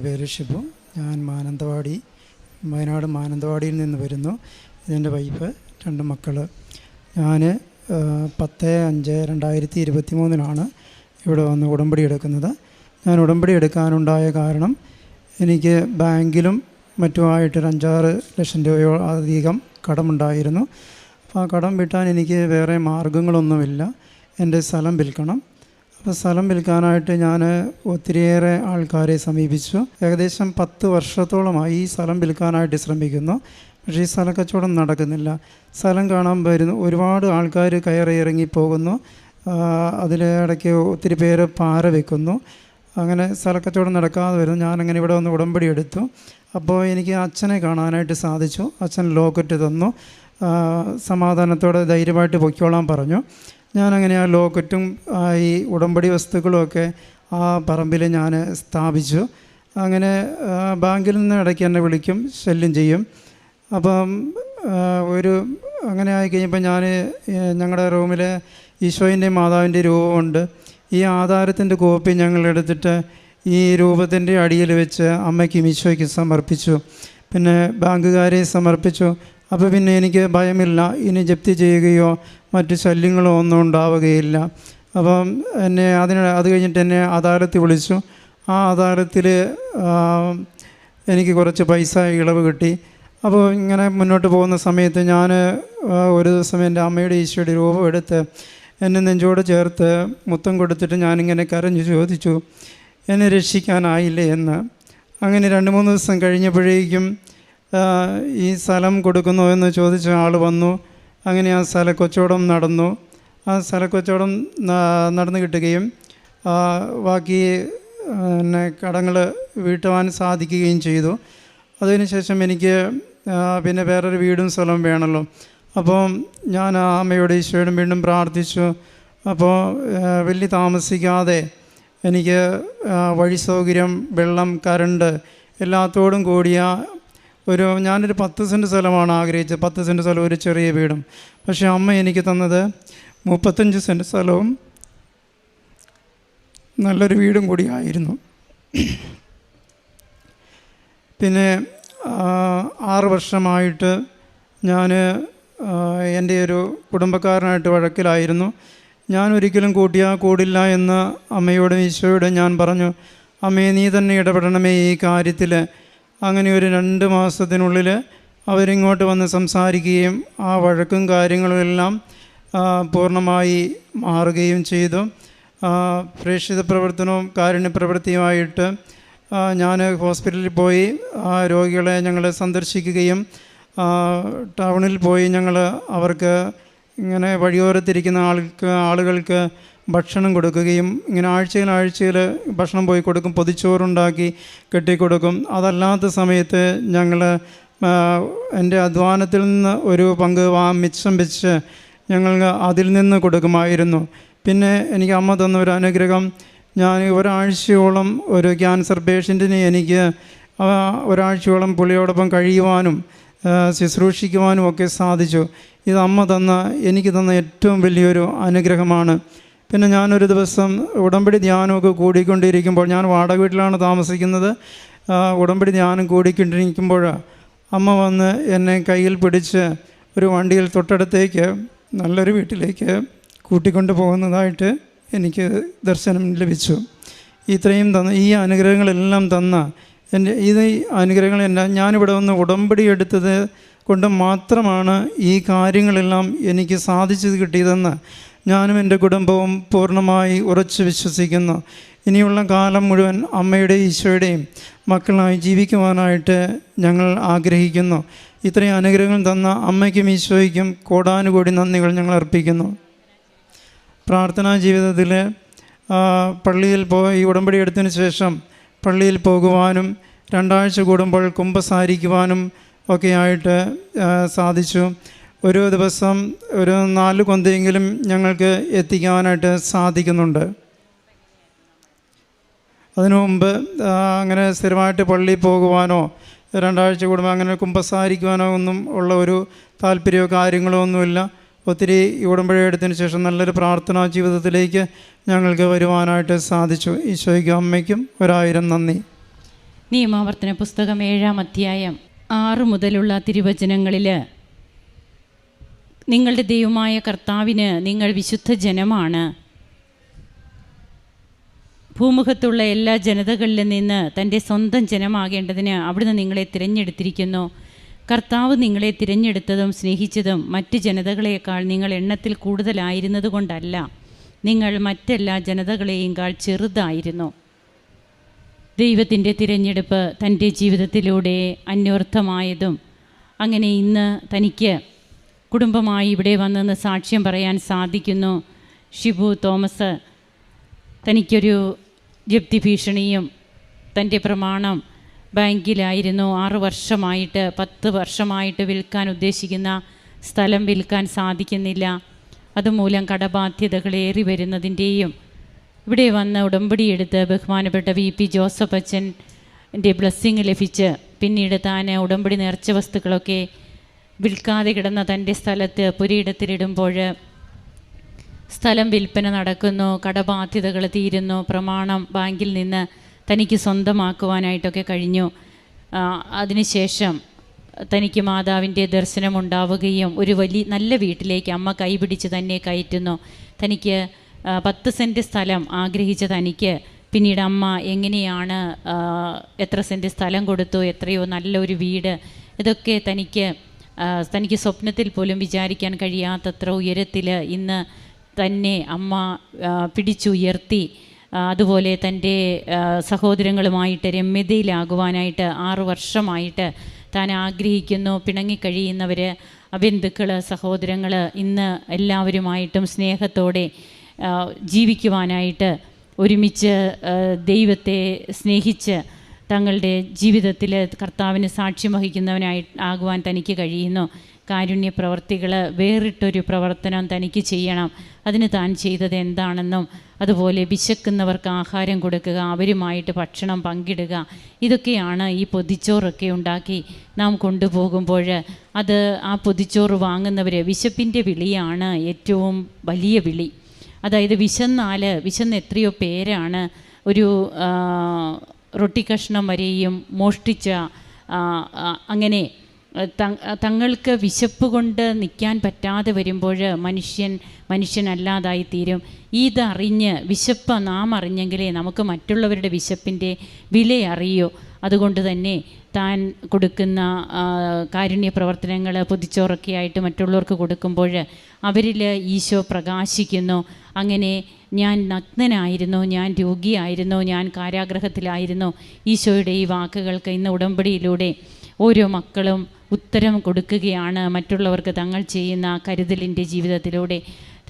പേര് ഷിബു. ഞാൻ വയനാട് മാനന്തവാടിയിൽ നിന്ന് വരുന്നു. ഇതെൻ്റെ വൈഫ്, 2 മക്കൾ. ഞാൻ 10/5/2023 ഇവിടെ വന്ന് ഉടമ്പടി എടുക്കുന്നത്. ഞാൻ ഉടമ്പടി എടുക്കാനുണ്ടായ കാരണം, എനിക്ക് ബാങ്കിലും മറ്റുമായിട്ട് 5-6 ലക്ഷം രൂപയോ അധികം കടമുണ്ടായിരുന്നു. അപ്പോൾ ആ കടം വീട്ടാൻ എനിക്ക് വേറെ മാർഗങ്ങളൊന്നുമില്ല. എൻ്റെ സ്ഥലം വിൽക്കണം. അപ്പോൾ സ്ഥലം വിൽക്കാനായിട്ട് ഞാൻ ഒത്തിരിയേറെ ആൾക്കാരെ സമീപിച്ചു. ഏകദേശം 10 വർഷത്തോളമായി ഈ സ്ഥലം വിൽക്കാനായിട്ട് ശ്രമിക്കുന്നു. പക്ഷേ ഈ സ്ഥലക്കച്ചവടം നടക്കുന്നില്ല. സ്ഥലം കാണാൻ വരുന്നു ഒരുപാട് ആൾക്കാർ കയറി ഇറങ്ങി പോകുന്നു. അതിലിടയ്ക്ക് ഒത്തിരി പേര് പാര വെക്കുന്നു. അങ്ങനെ സ്ഥലക്കച്ചവടം നടക്കാതെ വരുന്നു. ഞാനങ്ങനെ ഇവിടെ വന്ന് ഉടമ്പടി എടുത്തു. അപ്പോൾ എനിക്ക് അച്ഛനെ കാണാനായിട്ട് സാധിച്ചു. അച്ഛൻ ലോക്കറ്റ് തന്നു. സമാധാനത്തോടെ ധൈര്യമായിട്ട് പൊയ്ക്കോളാൻ പറഞ്ഞു. ഞാനങ്ങനെ ആ ലോക്കറ്റും ഈ ഉടമ്പടി വസ്തുക്കളുമൊക്കെ ആ പറമ്പിൽ ഞാൻ സ്ഥാപിച്ചു. അങ്ങനെ ബാങ്കിൽ നിന്ന് ഇടയ്ക്ക് എന്നെ വിളിക്കും, ശല്യം ചെയ്യും. അപ്പം അങ്ങനെ ആയിക്കഴിഞ്ഞപ്പോൾ ഞങ്ങളുടെ റൂമിൽ ഈശോയിൻ്റെയും മാതാവിൻ്റെ രൂപമുണ്ട്. ഈ ആധാരത്തിൻ്റെ കോപ്പി ഞങ്ങൾ എടുത്തിട്ട് ഈ രൂപത്തിൻ്റെ അടിയിൽ വെച്ച് അമ്മയ്ക്കും ഈശോയ്ക്കും സമർപ്പിച്ചു. പിന്നെ ബാങ്കുകാരെ സമർപ്പിച്ചു. അപ്പോൾ പിന്നെ എനിക്ക് ഭയമില്ല, ഇനി ജപ്തി ചെയ്യുകയോ മറ്റ് ശല്യങ്ങളോ ഒന്നും ഉണ്ടാവുകയില്ല. അപ്പം അത് കഴിഞ്ഞിട്ട് എന്നെ അദാലത്തിൽ വിളിച്ചു. ആ അദാലത്തിൽ എനിക്ക് കുറച്ച് പൈസ ഇളവ് കിട്ടി. അപ്പോൾ ഇങ്ങനെ മുന്നോട്ട് പോകുന്ന സമയത്ത് ഞാൻ ഒരു ദിവസം എൻ്റെ അമ്മയുടെ ഈശോയുടെ രൂപം എടുത്ത് എന്നെ നെഞ്ചോട് ചേർത്ത് മുത്തം കൊടുത്തിട്ട് ഞാനിങ്ങനെ കരഞ്ഞു ചോദിച്ചു, എന്നെ രക്ഷിക്കാനായില്ലേ എന്ന്. അങ്ങനെ 2-3 ദിവസം കഴിഞ്ഞപ്പോഴേക്കും ഈ സ്ഥലം കൊടുക്കുന്നോ എന്ന് ചോദിച്ച ആൾ വന്നു. അങ്ങനെ ആ സ്ഥലക്കച്ചവടം നടന്നു. ആ സ്ഥലക്കച്ചവടം നടന്നു കിട്ടുകയും ബാക്കി കടങ്ങൾ വീട്ടുവാൻ സാധിക്കുകയും ചെയ്തു. അതിനുശേഷം എനിക്ക് പിന്നെ വേറൊരു വീടും സ്ഥലവും വേണമല്ലോ. അപ്പോൾ ഞാൻ അമ്മയോട് ഈശോയോടും വീണ്ടും പ്രാർത്ഥിച്ചു. അപ്പോൾ വലിയ താമസിക്കാതെ എനിക്ക് വഴി സൗകര്യം, വെള്ളം, കറണ്ട് എല്ലാത്തോടും കൂടിയ ഞാനൊരു 10 സെൻറ്റ് സ്ഥലമാണ് ആഗ്രഹിച്ചത്. 10 സെൻറ്റ് സ്ഥലം, ഒരു ചെറിയ വീടും. പക്ഷേ അമ്മ എനിക്ക് തന്നത് 35 സെൻറ്റ് സ്ഥലവും നല്ലൊരു വീടും കൂടിയായിരുന്നു. പിന്നെ 6 വർഷമായിട്ട് ഞാൻ എൻ്റെ ഒരു കുടുംബക്കാരനായിട്ട് വഴക്കിലായിരുന്നു. ഞാൻ ഒരിക്കലും കൂടില്ല എന്ന് അമ്മയോടും ഈശോയോടും ഞാൻ പറഞ്ഞു. അമ്മയെ നീ തന്നെ ഇടപെടണമേ ഈ കാര്യത്തിൽ. അങ്ങനെ ഒരു 2 മാസത്തിനുള്ളിൽ അവരിങ്ങോട്ട് വന്ന് സംസാരിക്കുകയും ആ വഴക്കും കാര്യങ്ങളും എല്ലാം പൂർണ്ണമായി മാറുകയും ചെയ്തു. പ്രേക്ഷിത പ്രവർത്തനവും കാരുണ്യപ്രവൃത്തിയുമായിട്ട് ഞാൻ ഹോസ്പിറ്റലിൽ പോയി രോഗികളെ ഞങ്ങൾ സന്ദർശിക്കുകയും ടൗണിൽ പോയി ഞങ്ങൾ അവർക്ക് ഇങ്ങനെ വഴിയോരത്തിരിക്കുന്ന ആളുകൾക്ക് ഭക്ഷണം കൊടുക്കുകയും ഇങ്ങനെ ആഴ്ചയിൽ ഭക്ഷണം പോയി കൊടുക്കും, പൊതിച്ചോറുണ്ടാക്കി കെട്ടിക്കൊടുക്കും. അതല്ലാത്ത സമയത്ത് ഞങ്ങൾ എൻ്റെ അധ്വാനത്തിൽ നിന്ന് ഒരു പങ്ക് മിച്ചം വെച്ച് ഞങ്ങൾ അതിൽ നിന്ന് കൊടുക്കുമായിരുന്നു. പിന്നെ എനിക്ക് അമ്മ തന്ന ഒരു അനുഗ്രഹം, ഞാൻ ഒരാഴ്ചയോളം ഒരു ക്യാൻസർ പേഷ്യൻറ്റിനെ എനിക്ക് ഒരാഴ്ചയോളം പുള്ളിയോടൊപ്പം കഴിയുവാനും ശുശ്രൂഷിക്കുവാനും ഒക്കെ സാധിച്ചു. ഇത് അമ്മ എനിക്ക് തന്ന ഏറ്റവും വലിയൊരു അനുഗ്രഹമാണ്. പിന്നെ ഞാനൊരു ദിവസം ഉടമ്പടി ധ്യാനമൊക്കെ കൂടിക്കൊണ്ടിരിക്കുമ്പോൾ, ഞാൻ വാടക വീട്ടിലാണ് താമസിക്കുന്നത്, ഉടമ്പടി ധ്യാനം കൂടിക്കൊണ്ടിരിക്കുമ്പോൾ അമ്മ വന്ന് എന്നെ കയ്യിൽ പിടിച്ച് ഒരു വണ്ടിയിൽ തൊട്ടടുത്തേക്ക് നല്ലൊരു വീട്ടിലേക്ക് കൂട്ടിക്കൊണ്ട് പോകുന്നതായിട്ട് എനിക്ക് ദർശനം ലഭിച്ചു. ഇത്രയും ഈ അനുഗ്രഹങ്ങളെല്ലാം ഈ അനുഗ്രഹങ്ങളെല്ലാം ഞാനിവിടെ വന്ന് ഉടമ്പടി എടുത്തത് കൊണ്ട് മാത്രമാണ് ഈ കാര്യങ്ങളെല്ലാം എനിക്ക് സാധിച്ചു കിട്ടിയതെന്ന് ഞാനും എൻ്റെ കുടുംബവും പൂർണ്ണമായി ഉറച്ചു വിശ്വസിക്കുന്നു. ഇനിയുള്ള കാലം മുഴുവൻ അമ്മയുടെയും ഈശോയുടെയും മക്കളായി ജീവിക്കുവാനായിട്ട് ഞങ്ങൾ ആഗ്രഹിക്കുന്നു. ഇത്രയും അനുഗ്രഹങ്ങൾ തന്ന അമ്മയ്ക്കും ഈശോയ്ക്കും കോടാനുകോടി നന്ദികൾ ഞങ്ങൾ അർപ്പിക്കുന്നു. പ്രാർത്ഥനാ ജീവിതത്തിൽ പള്ളിയിൽ ഈ ഉടമ്പടി എടുത്തതിന് ശേഷം പള്ളിയിൽ പോകുവാനും 2 ആഴ്ച കൂടുമ്പോൾ കുമ്പസാരിക്കുവാനും ഒക്കെയായിട്ട് സാധിച്ചു. ഒരു ദിവസം ഒരു 4 കൊന്തെങ്കിലും ഞങ്ങൾക്ക് എത്തിക്കാനായിട്ട് സാധിക്കുന്നുണ്ട്. അതിനു മുമ്പ് അങ്ങനെ സ്ഥിരമായിട്ട് പള്ളിയിൽ പോകുവാനോ 2 ആഴ്ച കൂടുമ്പോൾ അങ്ങനെ കുമ്പസാരിക്കുവാനോ ഒന്നും ഉള്ള ഒരു താല്പര്യമോ കാര്യങ്ങളോ ഒന്നുമില്ല. ഒത്തിരി ഉടമ്പടി എടുത്തതിന് ശേഷം നല്ലൊരു പ്രാർത്ഥനാ ജീവിതത്തിലേക്ക് ഞങ്ങൾക്ക് വരുവാനായിട്ട് സാധിച്ചു. ഈശോയ്ക്കും അമ്മയ്ക്കും 1000 നന്ദി. നിയമാവർത്തന പുസ്തകം 7-ാം അധ്യായം 6 മുതലുള്ള തിരുവചനങ്ങളിൽ, നിങ്ങളുടെ ദൈവമായ കർത്താവിന് നിങ്ങൾ വിശുദ്ധ ജനമാണ്. ഭൂമുഖത്തുള്ള എല്ലാ ജനതകളിൽ നിന്ന് തൻ്റെ സ്വന്തം ജനമാകേണ്ടതിന് അവിടുന്ന് നിങ്ങളെ തിരഞ്ഞെടുത്തിരിക്കുന്നു. കർത്താവ് നിങ്ങളെ തിരഞ്ഞെടുത്തതും സ്നേഹിച്ചതും മറ്റ് ജനതകളേക്കാൾ നിങ്ങൾ എണ്ണത്തിൽ കൂടുതലായിരുന്നത് കൊണ്ടല്ല, നിങ്ങൾ മറ്റെല്ലാ ജനതകളെയും കാൾ ചെറുതായിരുന്നു. ദൈവത്തിൻ്റെ തിരഞ്ഞെടുപ്പ് തൻ്റെ ജീവിതത്തിലൂടെ അന്വർത്ഥമായതും, അങ്ങനെ ഇന്ന് തനിക്ക് കുടുംബമായി ഇവിടെ വന്നെന്ന് സാക്ഷ്യം പറയാൻ സാധിക്കുന്നു. ഷിബു തോമസ് തനിക്കൊരു ജപ്തി ഭീഷണിയും, തൻ്റെ പ്രമാണം ബാങ്കിലായിരുന്നു. 6 വർഷമായിട്ട് 10 വർഷമായിട്ട് വിൽക്കാൻ ഉദ്ദേശിക്കുന്ന സ്ഥലം വിൽക്കാൻ സാധിക്കുന്നില്ല. അതുമൂലം കടബാധ്യതകളേറി വരുന്നതിൻ്റെയും, ഇവിടെ വന്ന് ഉടമ്പടിയെടുത്ത് ബഹുമാനപ്പെട്ട VP ജോസഫ് അച്ഛൻ്റെ ബ്ലെസ്സിങ് ലഭിച്ച് പിന്നീട് താൻ ഉടമ്പടി നേർച്ച വസ്തുക്കളൊക്കെ വിൽക്കാതെ കിടന്ന തൻ്റെ സ്ഥലത്ത് പുരയിടത്തിലിടുമ്പോൾ സ്ഥലം വിൽപ്പന നടക്കുന്നു, കടബാധ്യതകൾ തീരുന്നു, പ്രമാണം ബാങ്കിൽ നിന്ന് തനിക്ക് സ്വന്തമാക്കുവാനായിട്ടൊക്കെ കഴിഞ്ഞു. അതിനുശേഷം തനിക്ക് മാതാവിൻ്റെ ദർശനമുണ്ടാവുകയും ഒരു നല്ല വീട്ടിലേക്ക് അമ്മ കൈപിടിച്ച് തന്നെ കയറ്റുന്നു. തനിക്ക് 10 സെൻറ്റ് സ്ഥലം ആഗ്രഹിച്ച തനിക്ക് പിന്നീട് അമ്മ എങ്ങനെയാണ് എത്ര സെൻറ്റ് സ്ഥലം കൊടുത്തു, എത്രയോ നല്ലൊരു വീട്, ഇതൊക്കെ തനിക്ക് സ്വപ്നത്തിൽ പോലും വിചാരിക്കാൻ കഴിയാത്തത്ര ഉയരത്തിൽ ഇന്ന് തന്നെ അമ്മ പിടിച്ചുയർത്തി. അതുപോലെ തൻ്റെ സഹോദരങ്ങളുമായിട്ട് രമ്യതയിലാകുവാനായിട്ട് 6 വർഷമായിട്ട് താൻ ആഗ്രഹിക്കുന്നു. പിണങ്ങിക്കഴിയുന്നവർ, ബന്ധുക്കൾ, സഹോദരങ്ങൾ ഇന്ന് എല്ലാവരുമായിട്ടും സ്നേഹത്തോടെ ജീവിക്കുവാനായിട്ട് ഒരുമിച്ച് ദൈവത്തെ സ്നേഹിച്ച് തങ്ങളുടെ ജീവിതത്തിൽ കർത്താവിന് സാക്ഷ്യം ആകുവാൻ തനിക്ക് കഴിയുന്നു. കാരുണ്യ പ്രവർത്തികൾ, വേറിട്ടൊരു പ്രവർത്തനം തനിക്ക് ചെയ്യണം. അതിന് താൻ ചെയ്തത് എന്താണെന്നും, അതുപോലെ വിശക്കുന്നവർക്ക് ആഹാരം കൊടുക്കുക, അവരുമായിട്ട് ഭക്ഷണം പങ്കിടുക, ഇതൊക്കെയാണ് ഈ പൊതിച്ചോറൊക്കെ ഉണ്ടാക്കി നാം കൊണ്ടുപോകുമ്പോൾ അത് ആ പൊതിച്ചോറ് വാങ്ങുന്നവർ, വിശപ്പിൻ്റെ വിളിയാണ് ഏറ്റവും വലിയ വിളി. അതായത് വിശന്ന് എത്രയോ പേരാണ് ഒരു റൊട്ടി കഷ്ണം വരെയും മോഷ്ടിച്ച, അങ്ങനെ തങ്ങൾക്ക് വിശപ്പ് കൊണ്ട് നിൽക്കാൻ പറ്റാതെ വരുമ്പോൾ മനുഷ്യനല്ലാതായി തീരും. ഇതറിഞ്ഞ് വിശപ്പ് നാം അറിഞ്ഞെങ്കിലേ നമുക്ക് മറ്റുള്ളവരുടെ വിശപ്പിൻ്റെ വില അറിയൂ. അതുകൊണ്ട് തന്നെ താൻ കൊടുക്കുന്ന കാരുണ്യ പ്രവർത്തനങ്ങൾ, പൊതിച്ചോറൊക്കെ ആയിട്ട് മറ്റുള്ളവർക്ക് കൊടുക്കുമ്പോൾ അവരിൽ ഈശോ പ്രകാശിക്കുന്നു. അങ്ങനെ ഞാൻ നഗ്നനായിരുന്നു, ഞാൻ രോഗിയായിരുന്നു, ഞാൻ കാരാഗ്രഹത്തിലായിരുന്നു. ഈശോയുടെ ഈ വാക്കുകൾക്ക് ഇന്ന് ഉടമ്പടിയിലൂടെ ഓരോ മക്കളും ഉത്തരം കൊടുക്കുകയാണ്. മറ്റുള്ളവർക്ക് തങ്ങൾ ചെയ്യുന്ന കരുതലിൻ്റെ ജീവിതത്തിലൂടെ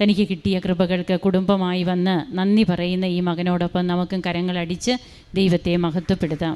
തനിക്ക് കിട്ടിയ കൃപകൾക്ക് കുടുംബമായി വന്ന് നന്ദി പറയുന്ന ഈ മകനോടൊപ്പം നമുക്കും കരങ്ങളടിച്ച് ദൈവത്തെ മഹത്വപ്പെടുത്താം.